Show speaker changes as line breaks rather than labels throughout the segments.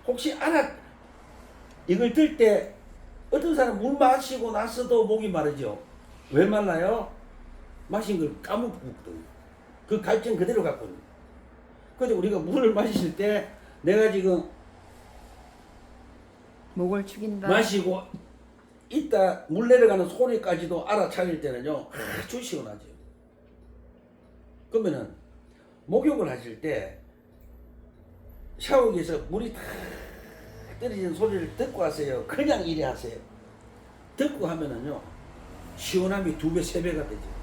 혹시 이걸 들 때 어떤 사람 물 마시고 나서도 목이 마르죠. 왜 말라요? 마신 걸 까먹거든요. 그 갈증 그대로 갔거든요. 근데 우리가 물을 마실 때 내가 지금
목을 축인다.
마시고 있다 물 내려가는 소리까지도 알아차릴 때는요 아주 시원하죠. 그러면은 목욕을 하실 때 샤워기에서 물이 탁 떨어지는 소리를 듣고 하세요? 그냥 이래 하세요? 듣고 하면은요 시원함이 2배, 3배가 되죠.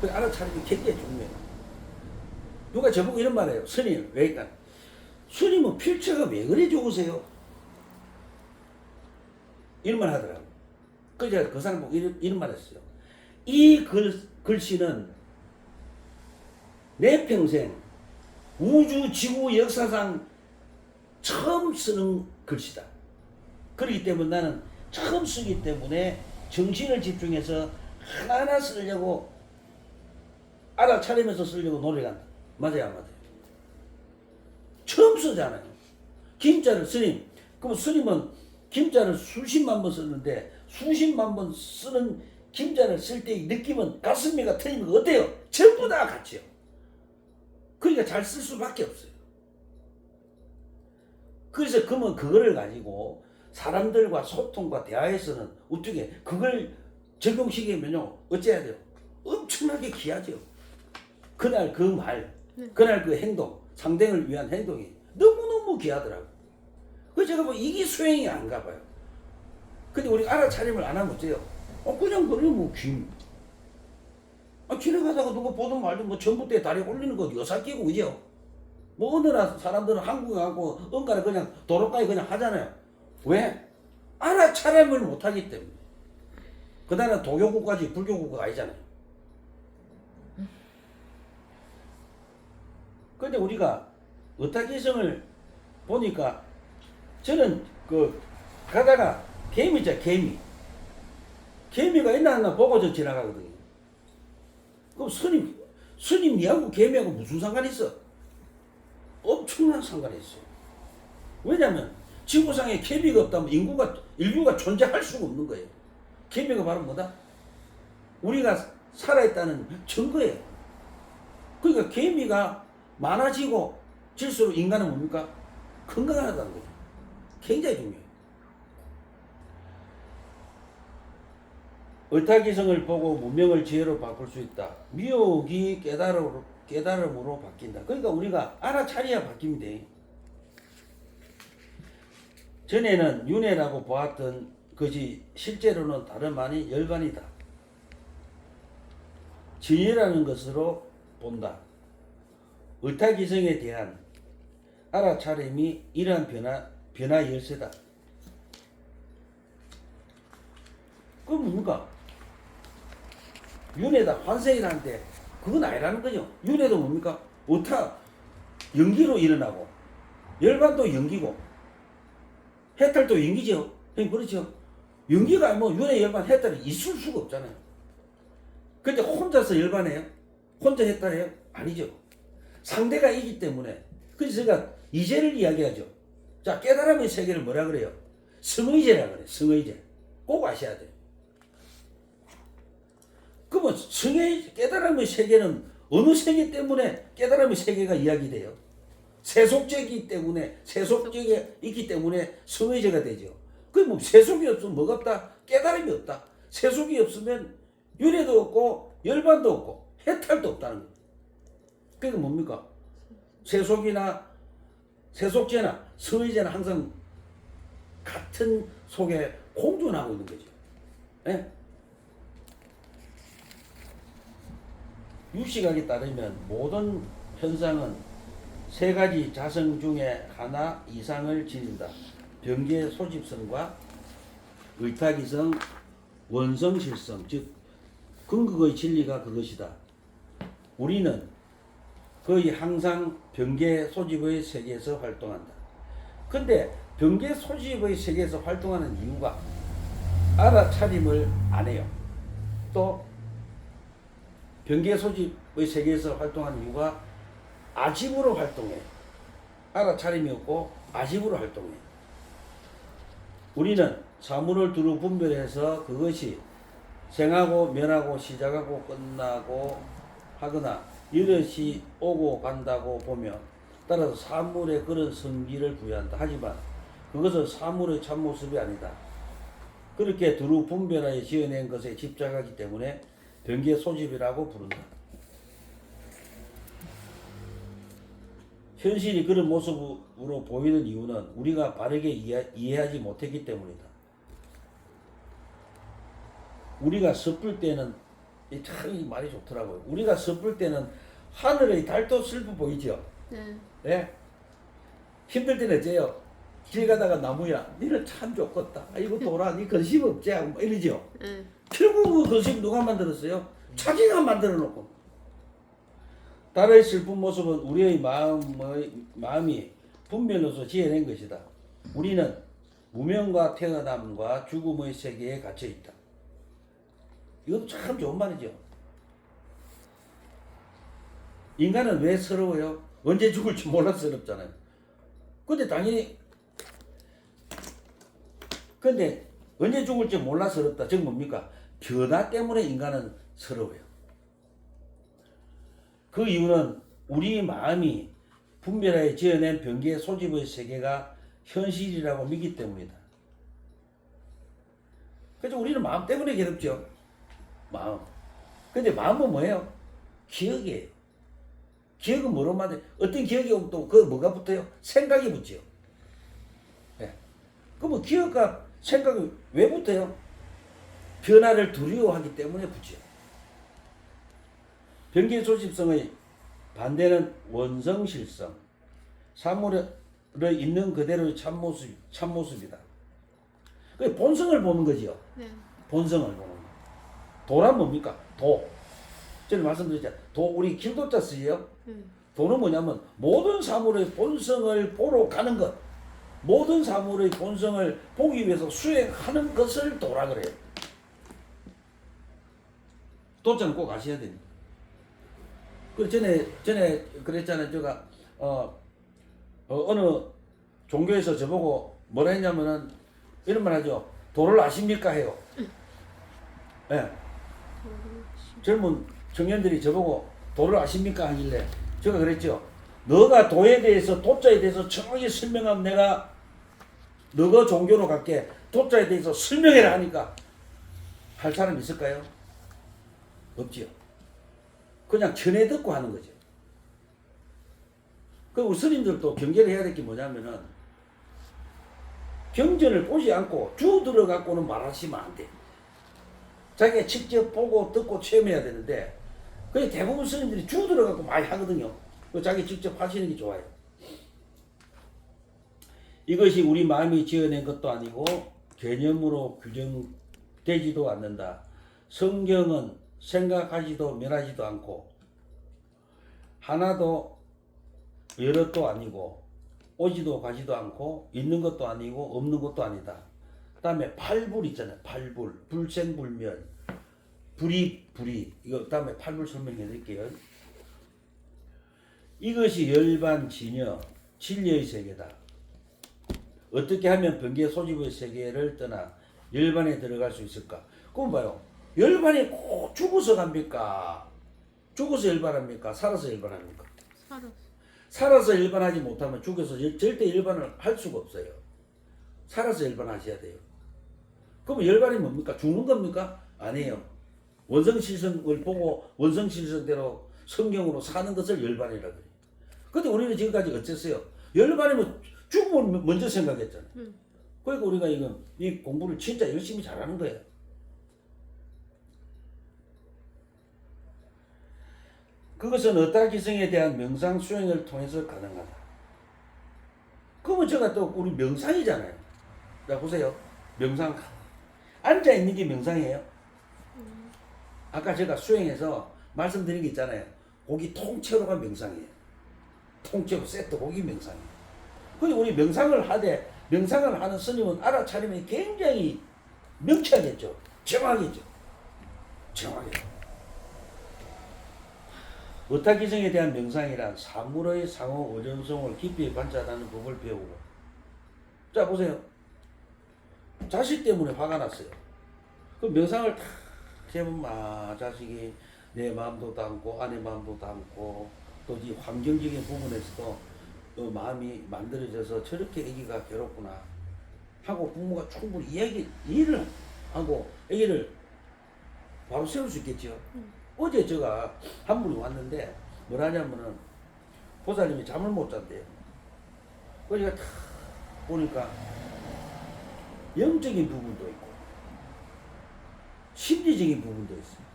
그 알아차리기 굉장히 중요해요. 누가 저보고 이런 말 해요. 스님, 왜일까? 스님은 필체가 왜 그래 좋으세요? 이런 말 하더라고요. 그래서 제가 그 사람 보고 이런 말 했어요. 이 글씨는 내 평생 우주 지구 역사상 처음 쓰는 글씨다. 그렇기 때문에 나는 처음 쓰기 때문에 정신을 집중해서 하나하나 쓰려고 알아차리면서 쓰려고 노력한다. 맞아요, 안 맞아요? 처음 쓰잖아요. 김자를 스님. 그럼 스님은 김자를 수십만 번 썼는데 수십만 번 쓰는 김자를 쓸 때의 느낌은 가슴이가 틀리는 거 어때요? 전부 다 같이요. 그러니까 잘 쓸 수밖에 없어요. 그래서 그러면 그거를 가지고 사람들과 소통과 대화에서는 어떻게 그걸 적용시키면요 어째야 돼요? 엄청나게 귀하죠. 그날 그 말, 그날 그 행동, 상대를 위한 행동이 너무너무 귀하더라고요. 그래서 제가 뭐 이게 수행이 안 가봐요. 근데 우리 알아차림을 안 하면 어때요? 그냥 그러면 뭐 지나가다가 누가 보든 말든 뭐 전봇대 다리 올리는 거 여사 끼고 그죠? 뭐 어느 나라 사람들은 한국에 가고 응가를 그냥 도로가에 그냥 하잖아요. 왜? 알아차림을 못하기 때문에. 그 나라는 도교국가지 불교국가가 아니잖아요. 근데 우리가 어타기성을 보니까 저는 가다가 개미죠, 개미가 있나 없나 보고 저 지나가거든요. 그럼 스님 니하고 개미하고 무슨 상관이 있어? 엄청난 상관이 있어요. 왜냐면 지구상에 개미가 없다면 인류가 존재할 수가 없는 거예요. 개미가 바로 뭐다? 우리가 살아있다는 증거예요. 그러니까 개미가 많아지고 질수록 인간은 뭡니까? 건강하다는 거죠. 굉장히 중요해요. 얼타기성을 보고 문명을 지혜로 바꿀 수 있다. 미혹이 깨달음으로 바뀐다. 그러니까 우리가 알아차려야 바뀝니다. 전에는 윤회라고 보았던 것이 실제로는 다름 아닌 열반이다. 진리라는 것으로 본다. 얼타기성에 대한 알아차림이 이러한 변화 열쇠다. 그건 뭡니까? 윤회다 환생이라는데 그건 아니라는 거죠. 윤회도 뭡니까? 연기로 일어나고 열반도 연기고 해탈도 연기죠. 그렇죠. 연기가 아니면 윤회 열반 해탈이 있을 수가 없잖아요. 근데 혼자서 열반해요? 혼자 해탈해요? 아니죠. 상대가 있기 때문에. 그래서 제가 이제를 이야기하죠. 자, 깨달음의 세계를 뭐라 그래요? 성의제라 그래요. 성의제. 꼭 아셔야 돼요. 그러면 깨달음의 세계는 어느 세계 때문에 깨달음의 세계가 이야기돼요? 세속제이기 때문에, 세속제에 있기 때문에 성의제가 되죠. 그럼 뭐 세속이 없으면 뭐가 없다? 깨달음이 없다. 세속이 없으면 윤회도 없고 열반도 없고 해탈도 없다는 거예요. 그게 뭡니까? 세속제나 성의제는 항상 같은 속에 공존하고 있는 거죠. 예? 유식학에 따르면 모든 현상은 3가지 자성 중에 하나 이상을 지닌다. 병계 소집성과 의타기성, 원성실성, 즉 근극의 진리가 그것이다. 우리는 거의 항상 병계 소집의 세계에서 활동한다. 근데 병계 소집의 세계에서 활동하는 이유가 알아차림을 안 해요. 또 병계 소집의 세계에서 활동하는 이유가 아집으로 활동해요. 알아차림이 없고 아집으로 활동해요. 우리는 사물을 두루 분별해서 그것이 생하고 면하고 시작하고 끝나고 하거나 이것이 오고 간다고 보며 따라서 사물에 그런 성질을 부여한다. 하지만 그것은 사물의 참모습이 아니다. 그렇게 두루 분별하여 지어낸 것에 집착하기 때문에 변기의 소집이라고 부른다. 현실이 그런 모습으로 보이는 이유는 우리가 바르게 이해하지 못했기 때문이다. 우리가 섣불 때는 참 이 말이 좋더라고요. 우리가 섣불 때는 하늘의 달도 슬퍼 보이죠.
네.
네? 힘들 때는 어째요? 길 가다가 나무야, 니는 참 좋겠다. 아이고 돌아, 니 근심 없지? 뭐 이러죠.
네.
결국 그 근심 누가 만들었어요? 자기가 만들어 놓고. 달의 슬픈 모습은 우리의 마음이 분별로서 지어낸 것이다. 우리는 무명과 태어남과 죽음의 세계에 갇혀 있다. 이것도 참 좋은 말이죠. 인간은 왜 서러워요? 언제 죽을지 몰라서 서럽잖아요. 근데 언제 죽을지 몰라 서럽다. 즉 뭡니까? 변화 때문에 인간은 서러워요. 그 이유는 우리 마음이 분별하여 지어낸 변기의 소집의 세계가 현실이라고 믿기 때문이다. 그래서 우리는 마음 때문에 괴롭죠. 마음. 근데 마음은 뭐예요? 기억이에요. 기억은 뭐로 만들? 어떤 기억이 오면 또 그 뭐가 붙어요? 생각이 붙죠. 네. 그럼 기억과 생각이 왜 붙어요? 변화를 두려워하기 때문에 붙죠. 변기의 소집성의 반대는 원성실성. 사물을 있는 그대로의 참모습이다. 그 본성을 보는 거죠.
네.
본성을 보는 거. 도란 뭡니까? 도. 전에 말씀드렸잖아요. 도, 우리 길도자 쓰예요. 도는 뭐냐면 모든 사물의 본성을 보러 가는 것. 모든 사물의 본성을 보기 위해서 수행하는 것을 도라 그래요. 도자는 꼭 아셔야 됩니다. 그 전에 그랬잖아요. 제가 어느 종교에서 저보고 뭐라 했냐면은 이런 말 하죠. 도를 아십니까 해요. 예. 네. 젊은 청년들이 저보고 도를 아십니까 하길래 제가 그랬죠. 너가 도에 대해서 도자에 대해서 정확히 설명하면 내가 너가 종교로 갈게. 도자에 대해서 설명해라 하니까 할 사람 있을까요? 없지요. 그냥 전해 듣고 하는 거죠. 그리고 스님들도 경계를 해야 될 게 뭐냐면은 경전을 보지 않고 주 들어갖고는 말하시면 안 돼. 자기가 직접 보고 듣고 체험해야 되는데 그게 대부분 스님들이 주 들어갖고 많이 하거든요. 자기 직접 하시는 게 좋아요. 이것이 우리 마음이 지어낸 것도 아니고 개념으로 규정되지도 않는다. 성경은 생각하지도 면하지도 않고 하나도 여럿도 아니고 오지도 가지도 않고 있는 것도 아니고 없는 것도 아니다. 그 다음에 팔불 있잖아요. 팔불. 불생불멸. 불이. 이거 다음에 팔불 설명해 드릴게요. 이것이 열반진여, 진리의 세계다. 어떻게 하면 변기의 소집의 세계를 떠나 열반에 들어갈 수 있을까? 그럼 봐요. 열반이 꼭 죽어서 갑니까? 죽어서 열반합니까? 살아서 열반합니까? 살아서 열반하지 못하면 죽어서 절대 열반을 할 수가 없어요. 살아서 열반하셔야 돼요. 그럼 열반이 뭡니까? 죽는 겁니까? 아니에요. 원성실성을 보고 원성실성대로 성경으로 사는 것을 열반이라 그래요. 근데 우리는 지금까지 어땠어요? 열반이면 죽음을 먼저 생각했잖아요. 그러니까 우리가 이 공부를 진짜 열심히 잘하는 거예요. 그것은 어떠한 기성에 대한 명상 수행을 통해서 가능하다. 그러면 제가 또 우리 명상이잖아요. 자 보세요. 명상. 앉아 있는 게 명상이에요. 아까 제가 수행해서 말씀드린 게 있잖아요. 고기 통째로가 명상이에요. 통째로 세트 고기 명상이에요. 근데 우리 명상을 하는 스님은 알아차리면 굉장히 명쾌하겠죠. 정확하겠죠. 정확하게. 어타기성에 대한 명상이란 사물의 상호 오전성을 깊이 관찰하는 법을 배우고 자 보세요. 자식 때문에 화가 났어요. 그 명상을 탁 해보면 자식이 내 마음도 담고 아내 마음도 담고 또 이 환경적인 부분에서도 마음이 만들어져서 저렇게 아기가 괴롭구나 하고 부모가 충분히 이해를 하고 아기를 바로 세울 수 있겠죠. 어제 제가 한 분이 왔는데 뭐라냐면은 보살님이 잠을 못 잔대요. 그러니까 탁 보니까 영적인 부분도 있고 심리적인 부분도 있어요.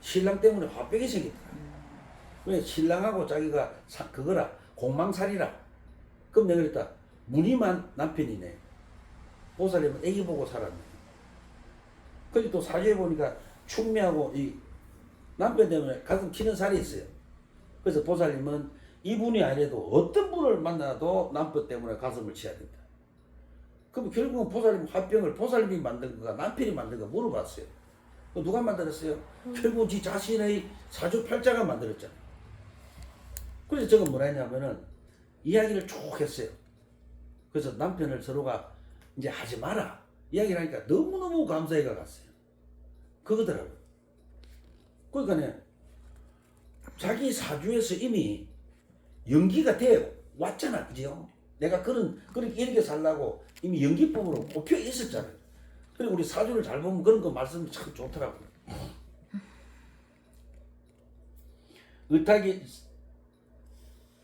신랑 때문에 화병이 생겼더라. 왜 신랑하고 자기가 그거라 공망살이라. 그럼 내가 그랬다. 무늬만 남편이네. 보살님은 애기 보고 살았네. 근데 또 사주에 보니까 충미하고 이 남편 때문에 가끔 튀는 살이 있어요. 그래서 보살님은 이분이 아니라도 어떤 분을 만나도 남편 때문에 가슴을 치야 된다. 그럼 결국은 보살님 화병을 보살님이 만든 거가 남편이 만든 거 물어봤어요. 누가 만들었어요? 결국 지 자신의 사주팔자가 만들었잖아요. 그래서 저건 뭐라 했냐면은 이야기를 쭉 했어요. 그래서 남편을 서로가 이제 하지 마라 이야기를 하니까 너무너무 감사해가 갔어요. 그거더라고요. 그러니까 자기 사주에서 이미 연기가 돼 왔잖아. 그죠? 내가 그렇게 이렇게 살라고 이미 연기법으로 꼽혀 있었잖아요. 그리고 우리 사주를 잘 보면 그런 거 말씀이 참 좋더라고요.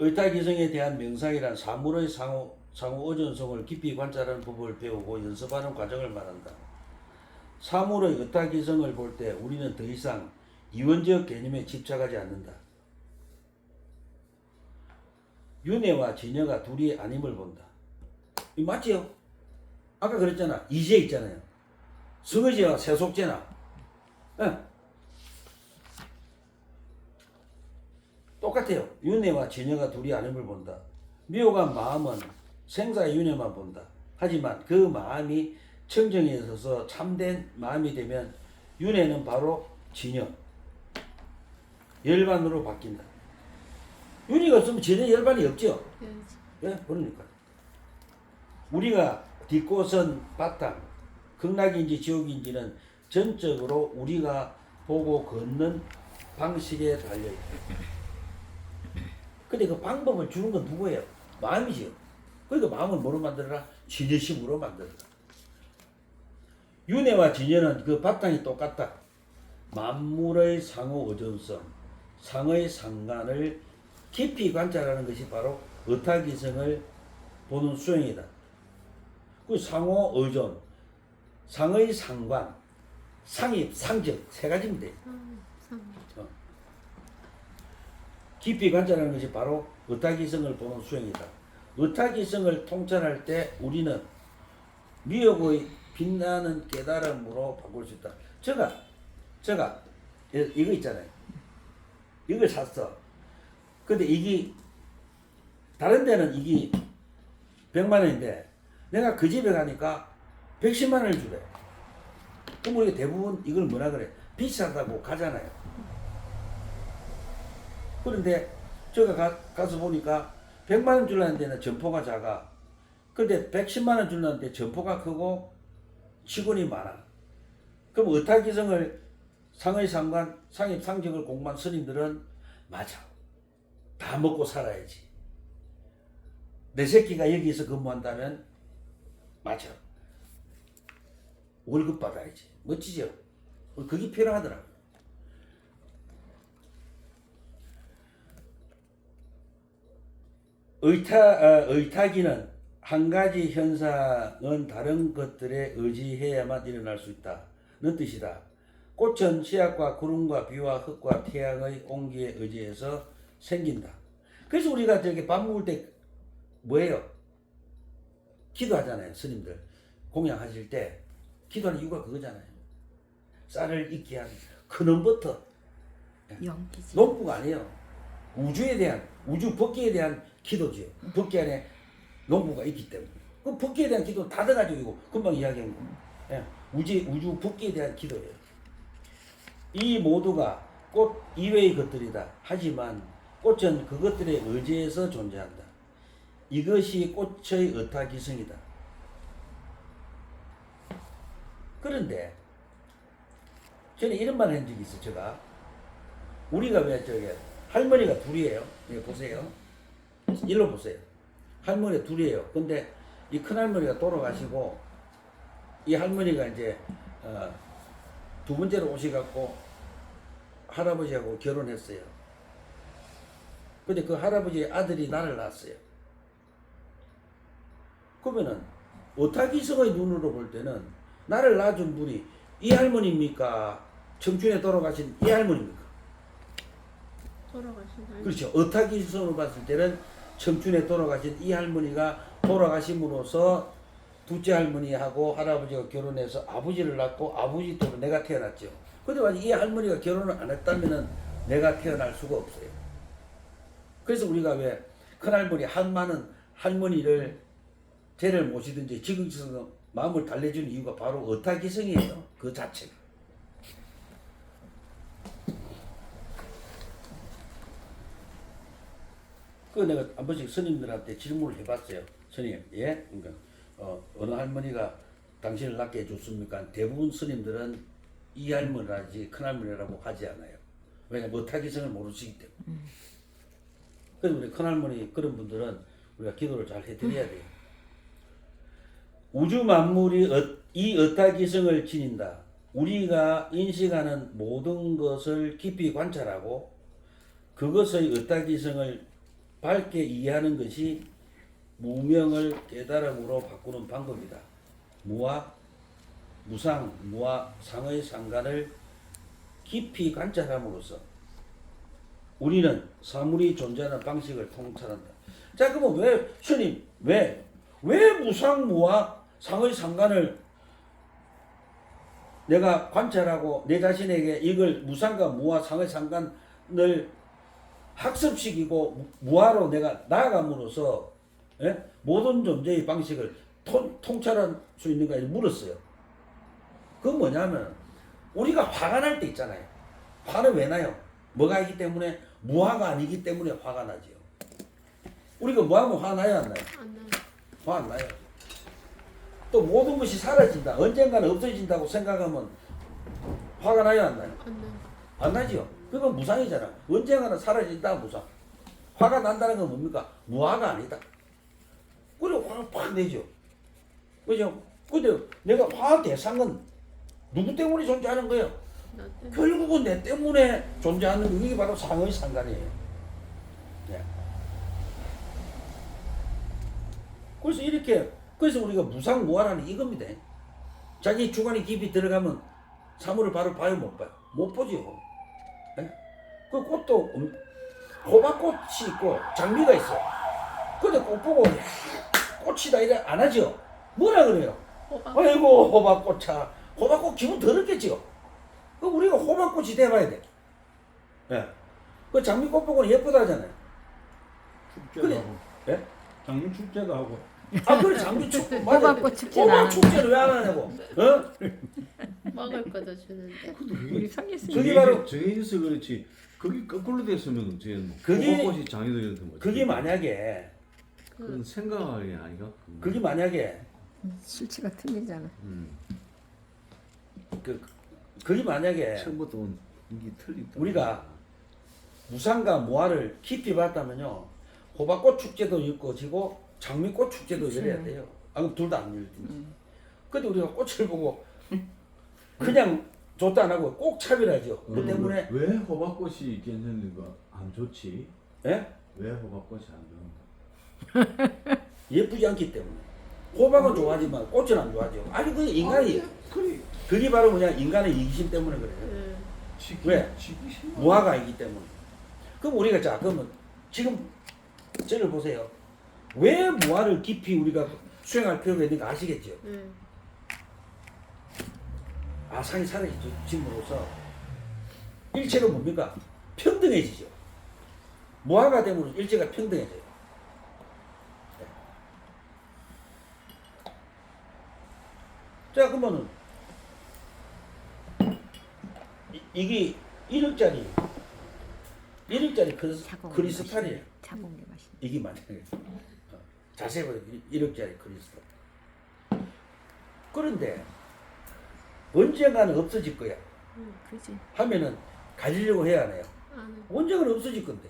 의타기성에 대한 명상이란 사물의 상호 의존성을 깊이 관찰하는 법을 배우고 연습하는 과정을 말한다. 사물의 의타기성을 볼 때 우리는 더 이상 이원적 개념에 집착하지 않는다. 윤회와 진여가 둘이 아님을 본다. 이 맞지요? 아까 그랬잖아. 이제 있잖아요. 성의제와 세속제나. 예. 똑같아요. 윤회와 진여가 둘이 아님을 본다. 미혹한 마음은 생사의 윤회만 본다. 하지만 그 마음이 청정에 있어서 참된 마음이 되면 윤회는 바로 진여, 열반으로 바뀐다. 윤회가 없으면 진여 열반이 없죠. 예, 그러니까 우리가 딛고선 바탕, 극락인지 지옥인지는 전적으로 우리가 보고 걷는 방식에 달려있다. 근데 그 방법을 주는 건 누구예요? 마음이지요. 그러니까 마음을 뭐로 만들어라? 진여심으로 만들어라. 윤회와 진여는 그 바탕이 똑같다. 만물의 상호 의존성, 상의 상관을 깊이 관찰하는 것이 바로 의타기성을 보는 수행이다. 그 상호 의존, 상의 상관, 상입, 상적 세 가지입니다. 깊이 관찰하는 것이 바로 의타기성을 보는 수행이다. 의타기성을 통찰할 때 우리는 미혹의 빛나는 깨달음으로 바꿀 수 있다. 제가 이거 있잖아요. 이걸 샀어. 근데 이게 다른 데는 이게 100만 원인데 내가 그 집에 가니까 110만 원을 주래. 그럼 우리가 대부분 이걸 뭐라 그래? 비싸다고 가잖아요. 그런데 제가 가서 보니까 100만 원 주려는 데는 점포가 작아. 근데 110만 원 주려는데 점포가 크고 직원이 많아. 그럼 의타기성을 상의 상관, 상입 상적을 공부한 스님들은 맞아. 다 먹고 살아야지. 내 새끼가 여기서 근무한다면 맞아. 월급 받아야지. 멋지죠? 그게 필요하더라고요. 의타기는 한 가지 현상은 다른 것들에 의지해야만 일어날 수 있다는 뜻이다. 꽃은 씨앗과 구름과 비와 흙과 태양의 온기에 의지해서 생긴다. 그래서 우리가 저기 밥 먹을 때 뭐예요? 기도하잖아요. 스님들 공양하실 때 기도하는 이유가 그거잖아요. 쌀을 익게 한 근원부터 농부가 아니에요. 우주에 대한 우주 법계에 대한 기도지요. 법계 안에 농부가 있기 때문에. 그 법계에 대한 기도는 다 들어가지고 금방 이야기한 거. 예. 우주 법계에 대한 기도예요. 이 모두가 꽃 이외의 것들이다. 하지만 꽃은 그것들에 의지해서 존재한다. 이것이 꽃의 의타기성이다. 그런데 저는 이런 말 한 적이 있어. 제가 우리가 왜 저기 할머니가 둘이에요. 여기 보세요. 일로 보세요. 할머니가 둘이에요. 근데 이 큰할머니가 돌아가시고 이 할머니가 이제 두 번째로 오셔갖고 할아버지하고 결혼했어요. 근데 그 할아버지의 아들이 나를 낳았어요. 그러면은 어타기성의 눈으로 볼 때는 나를 낳아준 분이 이 할머니입니까? 청춘에 돌아가신 이 할머니입니까?
돌아가신 할머니.
그렇죠. 어타기성으로 봤을 때는 청춘에 돌아가신 이 할머니가 돌아가심으로써 둘째 할머니하고 할아버지가 결혼해서 아버지를 낳고 아버지 때문에 내가 태어났죠. 근데 만약 이 할머니가 결혼을 안 했다면은 내가 태어날 수가 없어요. 그래서 우리가 왜 큰할머니 한 많은 할머니를 죄를 모시든지 지극지성 마음을 달래주는 이유가 바로 어타기성이에요. 그 자체가. 그 내가 한 번씩 스님들한테 질문을 해봤어요. 스님, 예? 그러니까 어느 할머니가 당신을 낳게 해줬습니까? 대부분 스님들은 이 할머니라지 큰 할머니라고 하지 않아요. 왜냐면 어타기성을 모르시기 때문에. 그래서 우리 큰 할머니 그런 분들은 우리가 기도를 잘 해드려야 돼요. 우주 만물이 이 어타기성을 지닌다. 우리가 인식하는 모든 것을 깊이 관찰하고 그것의 어타기성을 밝게 이해하는 것이 무명을 깨달음으로 바꾸는 방법이다. 무와 무상, 무와 상의 상관을 깊이 관찰함으로써 우리는 사물이 존재하는 방식을 통찰한다. 자, 그러면 왜 스님 왜 무상, 무와 상의 상관을 내가 관찰하고 내 자신에게 이걸 무상과 무와 상의 상관을 학습시키고 무아로 내가 나아감으로써 모든 존재의 방식을 통찰할 수 있는가 물었어요. 그건 뭐냐면 우리가 화가 날 때 있잖아요. 화는 왜 나요? 뭐가 있기 때문에? 무화가 아니기 때문에 화가 나지요. 우리가 무하면 화 나요, 안 나요?
안 나요.
화 안 나요. 또 모든 것이 사라진다, 언젠가는 없어진다고 생각하면 화가 나요, 안 나요?
안 나요.
안 나지요. 그건 무상이잖아. 언젠가는 사라진다, 무상. 화가 난다는 건 뭡니까? 무화가 아니다. 그래 화가 팍 내죠. 그죠? 근데 내가 화 대상은 누구 때문에 존재하는 거예요?
나 때문에.
결국은 내 때문에 존재하는 거, 이게 바로 상의 상관이에요. 네. 그래서 이렇게, 그래서 우리가 무상무화라는 이겁니다. 자기 주관이 깊이 들어가면 사물을 바로 봐요, 못 봐요? 못 보죠. 네? 그 꽃도 호박꽃이 있고 장미가 있어. 근데 꽃 보고 야, 꽃이다 이래 안 하죠. 뭐라 그래요?
호박.
아이고 호박꽃차. 호박꽃 기분 더럽겠죠. 그 우리가 호박꽃이 돼봐야 돼. 예. 그 장미꽃 보고는 예쁘다 하잖아요.
축제도
그래.
하고
예?
장미 축제도 하고
아 그래 장미 축제 맞아.
호박꽃 축제는
호박
안
축제를 왜 안 하냐고. 어?
먹을 거도 주는데.
우리 성예수
그게 바로-
정해져서 그렇지. 그게 거꾸로 됐으면 이제
그게-
호박꽃이 장애되는데 뭐
그게 만약에
그건 생각이 아니가.
그게 만약에
수치가 틀리잖아.
그게 만약에
처음부터 이게 틀린다.
우리가 무상과 무화를 깊이 봤다면요 호박꽃 축제도 이루어지고 장미꽃 축제도 열어야 돼요. 아 그럼 둘 다 안 열든지. 근데 우리가 꽃을 보고 그냥 좋다 안 하고 꼭 차별하죠. 그 때문에
왜 호박꽃이 괜찮은가 안 좋지?
예?
왜 호박꽃이 안 좋은가?
예쁘지 않기 때문에. 호박은 좋아하지만 꽃은 안 좋아하죠. 아니 그 인간이
그래.
그게 바로 뭐냐 인간의 이기심 때문에 그래요.
응.
왜?
지기 싫어.
무화가 있기 때문에. 그럼 우리가 자 그러면 지금 저를 보세요. 왜 무화를 깊이 우리가 수행할 필요가 있는가 아시겠죠?
응.
아상이 사라짐으로써 일체가 뭡니까? 평등해지죠. 무화가 됨으로 일체가 평등해져요. 네. 자 그러면은 이게 1억짜리 크리스탈이에요.
자공이 맛있네.
이게 만약에 자세히 보면 1억짜리 크리스탈. 그런데 언젠가는 없어질 거야.
그지.
하면은 가지려고 해야 하네요.
안 해.
언젠가는 없어질 건데.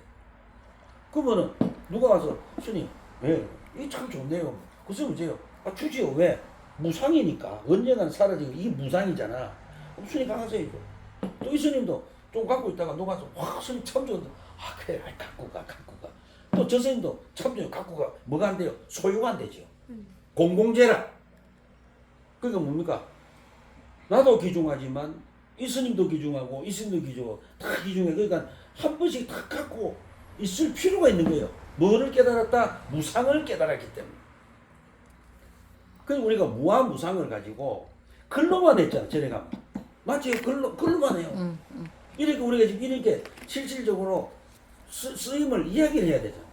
그러면은 누가 와서 스님, 이게 참 좋네요. 글쎄 문제요. 아 주지요. 왜? 무상이니까. 언젠가는 사라지고 이게 무상이잖아. 그럼 스님 가세요. 또 이 스님도 좀 갖고 있다가 누가 와서 와 스님 참 좋은데 아 그래 갖고 가. 또 저 스님도 참 좋아요. 갖고 가. 뭐가 안 돼요? 소유가 안 되죠. 공공재라. 그러니까 뭡니까? 나도 귀중하지만 이 스님도 귀중하고 이 스님도 귀중하고 다 귀중해. 그러니까 한 번씩 다 갖고 있을 필요가 있는 거예요. 뭐를 깨달았다? 무상을 깨달았기 때문에. 그래서 우리가 무한무상을 가지고 글로만 했잖아. 전에 가면. 맞지? 글로만 해요. 이렇게 우리가 지금 이렇게 실질적으로 쓰임을 이야기를 해야 되잖아.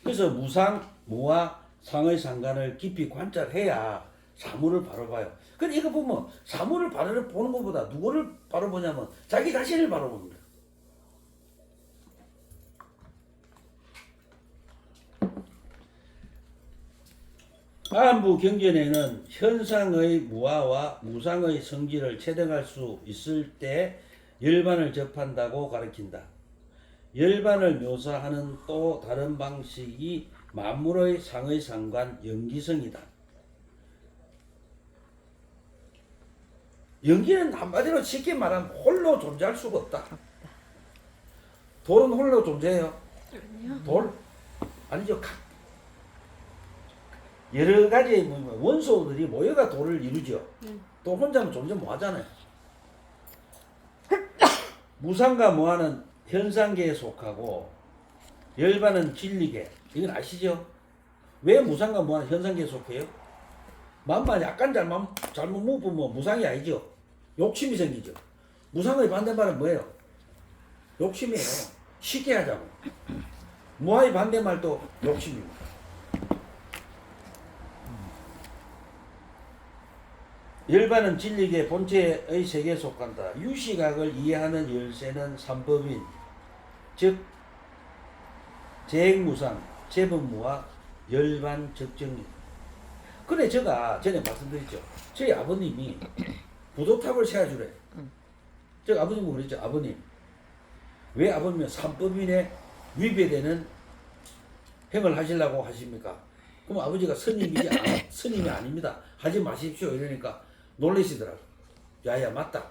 그래서 무상, 무와 상의 상관을 깊이 관찰해야 사물을 바로 봐요. 근데 이거 보면 사물을 바로 보는 것보다 누구를 바로 보냐면 자기 자신을 바로 보는 거예요. 다음부 경전에는 현상의 무아와 무상의 성질을 체득할 수 있을 때 열반을 접한다고 가르친다. 열반을 묘사하는 또 다른 방식이 만물의 상의 상관 연기성이다. 연기는 한마디로 쉽게 말하면 홀로 존재할 수가 없다. 돌은 홀로 존재해요?
아니요.
돌? 아니죠. 여러 가지 원소들이 모여가 돌을 이루죠. 또 혼자면 존재 못 하잖아요. 무상과 무아는 현상계에 속하고 열반은 진리계. 이건 아시죠? 왜 무상과 무아는 현상계에 속해요? 마음만 약간 잘못 묵으면 무상이 아니죠. 욕심이 생기죠. 무상의 반대말은 뭐예요? 욕심이에요. 쉽게 하자고. 무아의 반대말도 욕심입니다. 열반은 진리계 본체의 세계에 속한다. 유시각을 이해하는 열쇠는 삼법인, 즉 재행무상, 재법무와 열반 적정입니다. 그래 제가 전에 말씀드렸죠. 저희 아버님이 부도탑을 세워주래. 제가 아버님은 그랬죠. 아버님 왜 아버님은 삼법인에 위배되는 행을 하시려고 하십니까? 그럼 아버지가 스님이 아닙니다. 하지 마십시오. 이러니까 놀라시더라고. 야야 맞다.